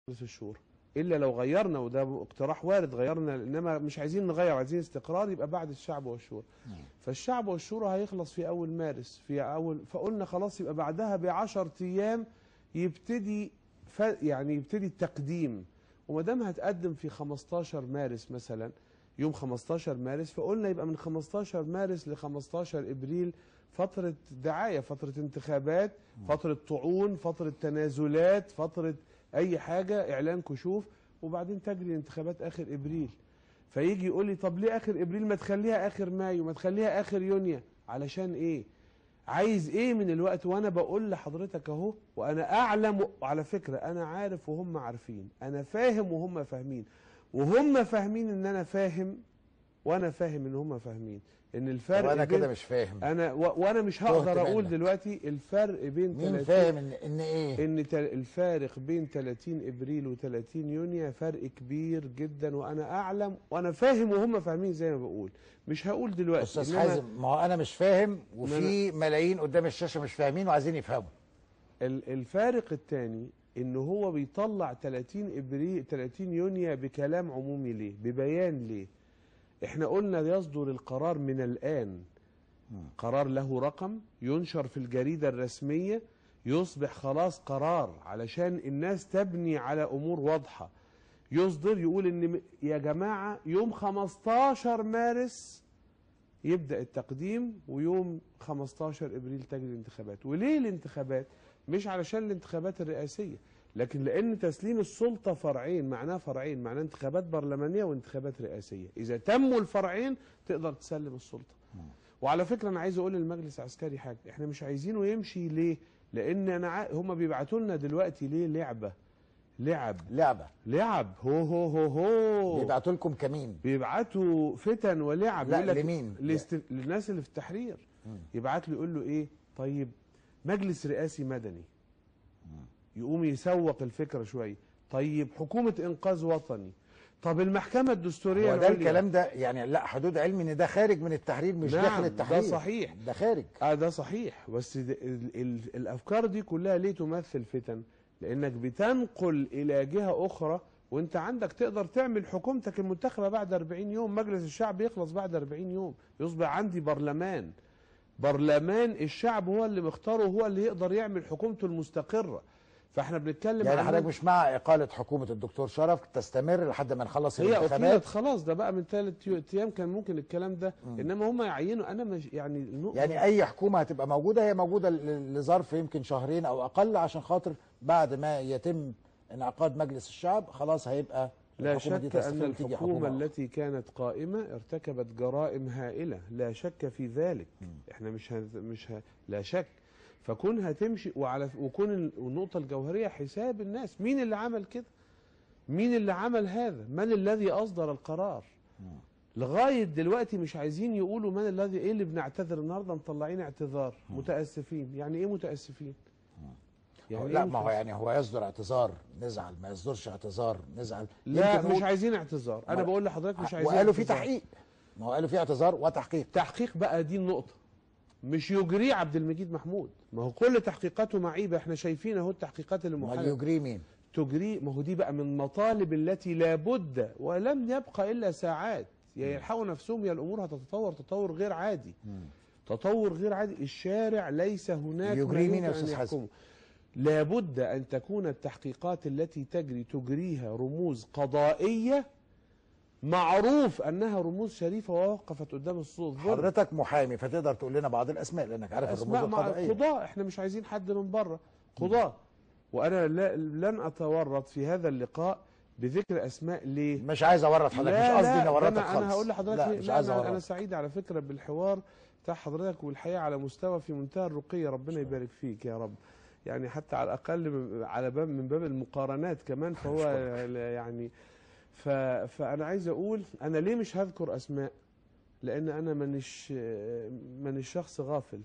مجلس الشورى، الا لو غيرنا، وده اقتراح وارد غيرنا، انما مش عايزين نغير، عايزين استقرار يبقى بعد الشعب والشورى. فالشعب والشورى هيخلص في اول مارس، فقلنا خلاص يبقى بعدها ب10 ايام يبتدي يبتدي التقديم. وما دام هتقدم في 15 مارس مثلا، يوم 15 مارس، فقلنا يبقى من 15 مارس ل 15 ابريل فترة دعاية، فترة انتخابات، فترة طعون، فترة تنازلات، فترة أي حاجة، إعلان كشوف، وبعدين تجري الانتخابات آخر إبريل. فيجي يقول لي طب ليه آخر إبريل؟ ما تخليها آخر مايو، ما تخليها آخر يونيو. علشان إيه؟ عايز إيه من الوقت؟ وأنا بقول لحضرتك أهو، وأنا أعلم، وعلى فكرة أنا عارف وهم عارفين، أنا فاهم وهم فاهمين، وهم فاهمين إن أنا فاهم، وأنا فاهم إن هم فاهمين ان الفرق. طب انا كده مش فاهم، وانا مش هقدر اقول دلوقتي الفرق بين مين فاهم ان ايه؟ ان الفارق بين 30 ابريل و30 يونيو فرق كبير جدا، وانا اعلم وانا فاهم وهم فاهمين زي ما بقول. مش هقول دلوقتي. استاذ حازم، ما هو انا مش فاهم وفي ملايين قدام الشاشه مش فاهمين وعايزين يفهموا. الفارق الثاني ان هو بيطلع 30 يونيو بكلام عمومي ليه؟ ببيان ليه؟ احنا قلنا يصدر القرار من الآن، قرار له رقم ينشر في الجريدة الرسمية، يصبح خلاص قرار علشان الناس تبني على أمور واضحة. يصدر يقول ان يا جماعة يوم 15 مارس يبدأ التقديم، ويوم 15 ابريل تجري الانتخابات. وليه الانتخابات؟ مش علشان الانتخابات الرئاسية، لكن لأن تسليم السلطة فرعين، معناه انتخابات برلمانية وانتخابات رئاسية. إذا تموا الفرعين تقدر تسلم السلطة. وعلى فكرة أنا عايز أقول للمجلس العسكري حاجة، إحنا مش عايزينه يمشي. ليه؟ لأن هم بيبعتوا لنا دلوقتي ليه؟ لعب هو بيبعتوا لكم كمين؟ بيبعتوا فتن ولعب. لا لمين؟ للناس اللي في التحرير. يبعت له يقول له إيه؟ طيب مجلس رئاسي مدني، يقوم يسوق الفكرة شوية. طيب حكومة إنقاذ وطني، طب المحكمة الدستورية. هو ده الكلام ده يعني، لا حدود علمي ان ده خارج من التحرير مش داخل التحرير. ده صحيح، ده خارج. ده صحيح، بس الأفكار دي كلها ليه تمثل فتن؟ لأنك بتنقل إلى جهة أخرى، وأنت عندك تقدر تعمل حكومتك المنتخبة بعد 40 يوم، مجلس الشعب يخلص بعد 40 يوم، يصبح عندي برلمان الشعب هو اللي مختاره، هو اللي يقدر يعمل حكومته المستقرة. فاحنا بنتكلم يعني حضرتك مش مع إقالة حكومة الدكتور شرف تستمر لحد ما نخلص الانتخابات؟ هي أقيلت خلاص، ده بقى من 3 أيام كان ممكن الكلام ده. انما هم يعينوا، انا مش يعني اي حكومة هتبقى موجودة هي موجودة لظرف يمكن شهرين او اقل، عشان خاطر بعد ما يتم انعقاد مجلس الشعب خلاص هيبقى لا شك أن الحكومة التي كانت قائمة ارتكبت جرائم هائلة، لا شك في ذلك. احنا لا شك. فكونها تمشي وكون النقطة الجوهرية حساب الناس، مين اللي عمل كده؟ مين اللي عمل هذا؟ من الذي أصدر القرار؟ لغاية دلوقتي مش عايزين يقولوا من الذي. ايه اللي بنعتذر النهارده؟ مطلعين اعتذار، متأسفين. يعني ايه متأسفين؟ يعني لا، ما هو يعني هو يصدر اعتذار نزعل، ما يصدرش اعتذار نزعل. لا مش عايزين اعتذار، انا بقول لحضرتك مش عايزين. وقالوا في تحقيق، ما هو قالوا في اعتذار وتحقيق. تحقيق بقى دي النقطة، مش يجريه عبد المجيد محمود، ما هو كل تحقيقاته معيبة، احنا شايفين اهو التحقيقات اللي ما يجريه مين؟ تجريه، ما هو دي بقى من المطالب التي لابد، ولم يبقى الا ساعات يلحقوا نفسهم، يا الامور هتتطور تطور غير عادي. تطور غير عادي، الشارع ليس هناك. يجريه مين يا استاذ حسن؟ لابد أن تكون التحقيقات التي تجريها رموز قضائية معروف أنها رموز شريفة ووقفت قدام السلطة. حضرتك محامي فتقدر تقول لنا بعض الأسماء لأنك عارف الرموز القضائية. قضاء، احنا مش عايزين حد من بره، قضاء. وأنا لن أتورط في هذا اللقاء بذكر أسماء. ليه؟ مش عايز أورط حضرتك، مش قصدي إني أورطك خالص. أنا هقول لحضرتك مش عايز أورط. أنا سعيد على فكرة بالحوار بتاع حضرتك، والحقيقة على مستوى في منتهى الرقي، ربنا يبارك فيك يا رب. يعني حتى على الأقل من باب المقارنات كمان، فهو يعني فأنا عايز أقول أنا ليه مش هذكر أسماء؟ لأن أنا مانيش شخص غافل.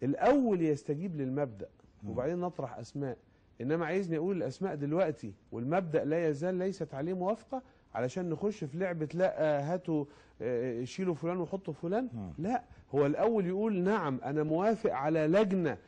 الأول يستجيب للمبدأ وبعدين نطرح أسماء، إنما عايزني أقول الأسماء دلوقتي والمبدأ لا يزال ليست عليه موافقة علشان نخش في لعبة لا هاتوا شيلوا فلان وحطوا فلان. لا، هو الأول يقول نعم أنا موافق على لجنة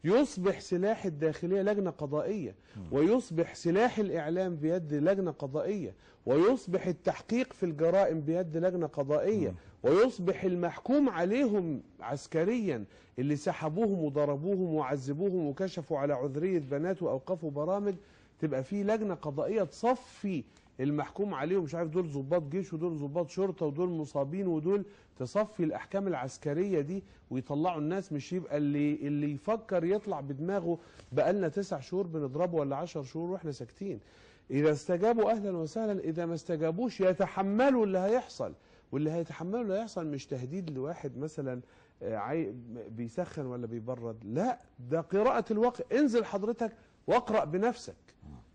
يصبح سلاح الداخلية لجنة قضائية، ويصبح سلاح الإعلام بيد لجنة قضائية، ويصبح التحقيق في الجرائم بيد لجنة قضائية، ويصبح المحكوم عليهم عسكريا اللي سحبوهم وضربوهم وعذبوهم وكشفوا على عذرية بنات وأوقفوا برامج، تبقى في لجنة قضائية تصفي المحكوم عليهم، مش عارف دول ضباط جيش ودول ضباط شرطة ودول مصابين ودول، تصفي الأحكام العسكرية دي ويطلعوا الناس، مش يبقى اللي يفكر يطلع بدماغه بقالنا 9 شهور بنضربه ولا 10 شهور واحنا ساكتين. إذا استجابوا أهلا وسهلا، إذا ما استجابوش يتحملوا اللي هيحصل، واللي هيتحملوا اللي هيحصل مش تهديد لواحد مثلا بيسخن ولا بيبرد، لا ده قراءة الواقع. انزل حضرتك واقرأ بنفسك.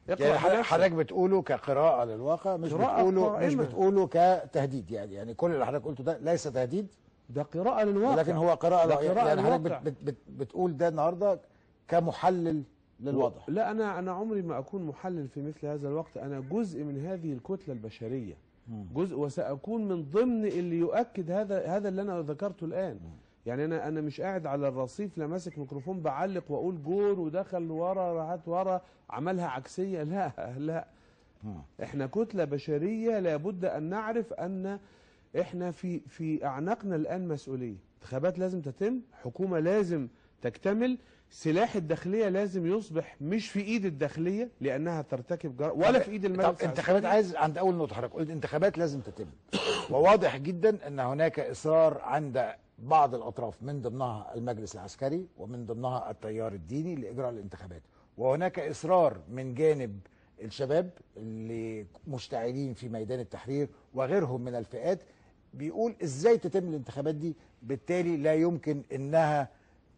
يعني حضرتك بتقوله كقراءة للواقع، مش بتقوله كتهديد. يعني كل اللي حضرتك قلته ده ليس تهديد، ده قراءة للواقع، لكن هو قراءة يعني حضرتك بتقول ده النهارده كمحلل للوضع. لا، انا عمري ما اكون محلل في مثل هذا الوقت، انا جزء من هذه الكتلة البشرية، جزء، وسأكون من ضمن اللي يؤكد هذا اللي انا ذكرته الآن. يعني انا مش قاعد على الرصيف لا ماسك ميكروفون بعلق واقول جول ودخل ورا راحت ورا عملها عكسيه، لا احنا كتله بشريه، لابد ان نعرف ان احنا في اعناقنا الان مسؤوليه. انتخابات لازم تتم، حكومه لازم تكتمل، سلاح الداخليه لازم يصبح مش في ايد الداخليه لانها ترتكب ولا في ايد المجلس. طب انتخابات، عايز عند اول نقطه حضرتك قلت انتخابات لازم تتم، وواضح جدا ان هناك اصرار عند بعض الأطراف من ضمنها المجلس العسكري ومن ضمنها التيار الديني لإجراء الانتخابات، وهناك إصرار من جانب الشباب اللي مشتعلين في ميدان التحرير وغيرهم من الفئات بيقول إزاي تتم الانتخابات دي، بالتالي لا يمكن إنها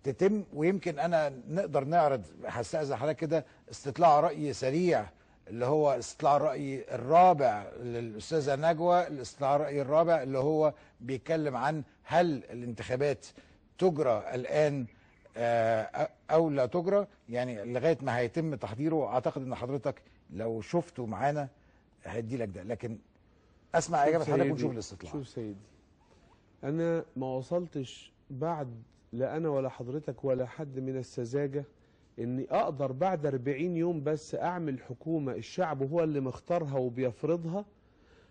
تتم. ويمكن أنا نقدر نعرض، هستأذن حضرتك كده، استطلاع رأي سريع اللي هو استطلاع الرأي الرابع للأستاذة نجوى، الاستطلاع الرأي الرابع اللي هو بيتكلم عن هل الانتخابات تجرى الآن أو لا تجرى، يعني لغاية ما هيتم تحضيره. أعتقد أن حضرتك لو شفته معانا هدي لك ده، لكن أسمع إجابة حضرتك ونشوف الاستطلاع. شوف سيدي، أنا ما وصلتش بعد، لا أنا ولا حضرتك ولا حد من السذاجة، اني اقدر بعد 40 يوم بس اعمل حكومة الشعب هو اللي مختارها وبيفرضها،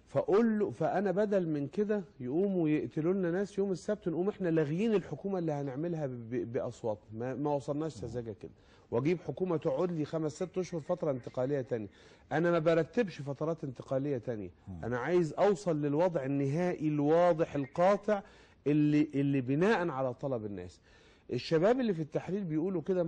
فاقول له فانا بدل من كده يقوموا يقتلوا لنا ناس يوم السبت نقوم احنا لاغيين الحكومة اللي هنعملها باصواتنا. ما وصلناش سذاجة كده، واجيب حكومة تقعد لي 5-6 اشهر فترة انتقالية تانية. انا ما برتبش فترات انتقالية تانية، انا عايز اوصل للوضع النهائي الواضح القاطع اللي بناء على طلب الناس. الشباب اللي في التحرير بيقولوا كده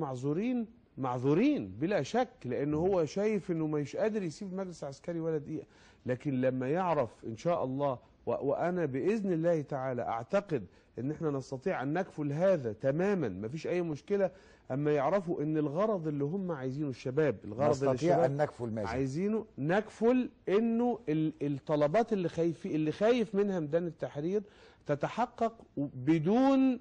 معذورين بلا شك، لأنه هو شايف أنه مش قادر يسيب مجلس عسكري ولا دقيقة، لكن لما يعرف إن شاء الله وأنا بإذن الله تعالى أعتقد أن احنا نستطيع أن نكفل هذا تماما، مفيش أي مشكلة. أما يعرفوا أن الغرض اللي هم عايزينه الشباب، الغرض اللي نستطيع أن نكفل ماذا؟ عايزينه نكفل أنه الطلبات اللي خايف منها ميدان التحرير تتحقق بدون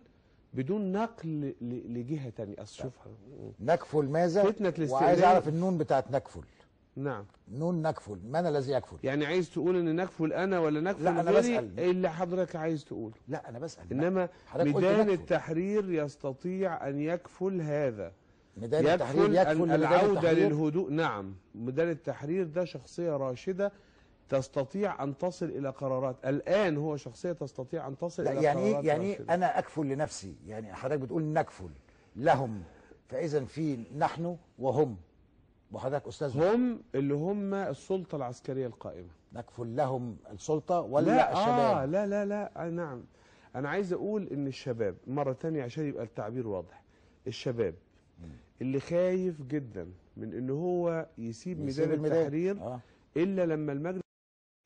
نقل لجهة تانية. أشوفها نكفل ماذا؟ فتنة الاستئذان. وعايز أعرف النون بتاعت نكفل. نعم، نون نكفل، من الذي يكفل؟ يعني عايز تقول ان نكفل انا ولا نكفل؟ لا أنا بسأل. اللي حضرتك عايز تقوله. لا أنا بسأل. إنما ميدان التحرير يستطيع أن يكفل هذا، ميدان التحرير يكفل العودة للهدوء. نعم، ميدان التحرير ده شخصية راشدة تستطيع أن تصل إلى قرارات. الآن هو شخصية تستطيع أن تصل إلى قرارات. يعني أنا أكفل لنفسي، يعني حضرتك بتقول نكفل لهم، فإذا في نحن وهم، وحضرتك أستاذ هم اللي هم السلطة العسكرية القائمة. نكفل لهم السلطة ولا لا الشباب؟ لا نعم، أنا عايز أقول إن الشباب مرة تانية عشان يبقى التعبير واضح، الشباب اللي خايف جدا من إن هو يسيب ميدان التحرير إلا لما المجلس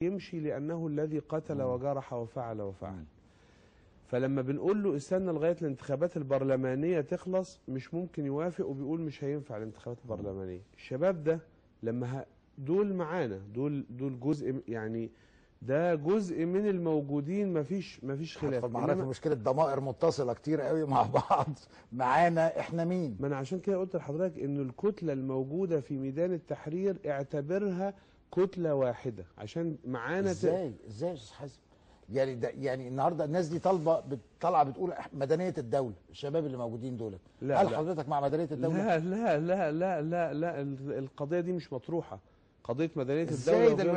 يمشي، لأنه الذي قتل وجرح وفعل. فلما بنقول له استنى لغاية الانتخابات البرلمانية تخلص مش ممكن يوافق، وبيقول مش هينفع الانتخابات البرلمانية. الشباب ده لما دول معانا، دول جزء، يعني ده جزء من الموجودين، مفيش خلاف. معرفة مشكلة ضمائر متصلة كتير قوي مع بعض، معانا احنا مين؟ ما انا عشان كده قلت لحضرتك ان الكتلة الموجودة في ميدان التحرير اعتبرها كتلة واحدة عشان معانا. ازاي يا استاذ حازم؟ يعني ده يعني النهارده الناس دي طالعه بتقول مدنيه الدوله، الشباب اللي موجودين دول، لا هل لا. حضرتك مع مدنيه الدوله؟ لا لا لا لا لا لا، القضيه دي مش مطروحه. قضيه مدنيه ازاي الدوله ده وغير